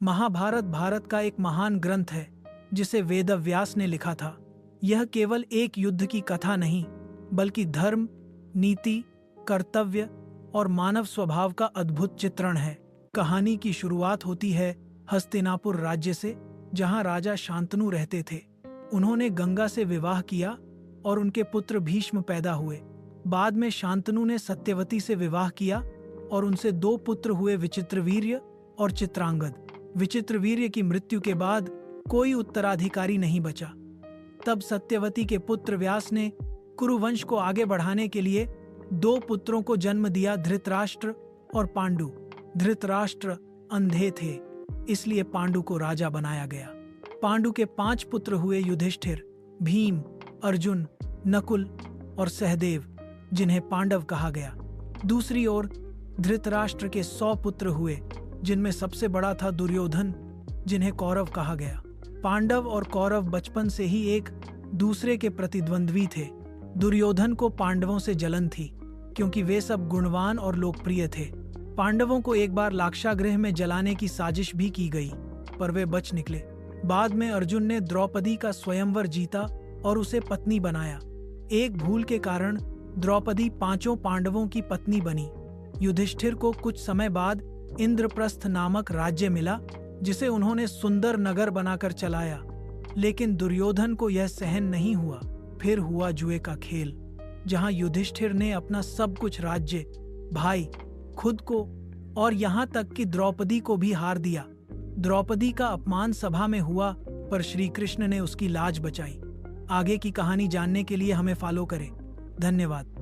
महाभारत भारत का एक महान ग्रंथ है जिसे वेदव्यास ने लिखा था। यह केवल एक युद्ध की कथा नहीं, बल्कि धर्म, नीति, कर्तव्य और मानव स्वभाव का अद्भुत चित्रण है। कहानी की शुरुआत होती है हस्तिनापुर राज्य से, जहां राजा शांतनु रहते थे। उन्होंने गंगा से विवाह किया और उनके पुत्र भीष्म पैदा हुए। बाद में शांतनु ने सत्यवती से विवाह किया और उनसे 2 पुत्र हुए, विचित्रवीर्य और चित्रांगद। विचित्रवीर्य की मृत्यु के बाद कोई उत्तराधिकारी नहीं बचा। तब सत्यवती के पुत्र व्यास ने कुरुवंश को आगे बढ़ाने के लिए 2 पुत्रों को जन्म दिया, धृतराष्ट्र और पांडु। धृतराष्ट्र अंधे थे, इसलिए पांडु को राजा बनाया गया। पांडु के 5 पुत्र हुए, युधिष्ठिर, भीम, अर्जुन, नकुल और सहदेव, जिन्हें पांडव कहा गया। दूसरी ओर धृतराष्ट्र के 100 पुत्र हुए, जिनमें सबसे बड़ा था दुर्योधन, जिन्हें कौरव कहा गया। पांडव और कौरव बचपन से ही एक दूसरे के प्रतिद्वंद्वी थे। दुर्योधन को पांडवों से जलन थी, क्योंकि वे सब गुणवान और लोकप्रिय थे। पांडवों को एक बार लाक्षागृह में जलाने की साजिश भी की गई, पर वे बच निकले। बाद में अर्जुन ने द्रौपदी का स्वयंवर जीता और उसे पत्नी बनाया। एक भूल के कारण द्रौपदी 5 पांडवों की पत्नी बनी। युधिष्ठिर को कुछ समय बाद इंद्रप्रस्थ नामक राज्य मिला, जिसे उन्होंने सुंदर नगर बनाकर चलाया। लेकिन दुर्योधन को यह सहन नहीं हुआ। फिर हुआ जुए का खेल, जहां युधिष्ठिर ने अपना सब कुछ, राज्य, भाई, खुद को और यहाँ तक कि द्रौपदी को भी हार दिया। द्रौपदी का अपमान सभा में हुआ, पर श्री कृष्ण ने उसकी लाज बचाई। आगे की कहानी जानने के लिए हमें फॉलो करें। धन्यवाद।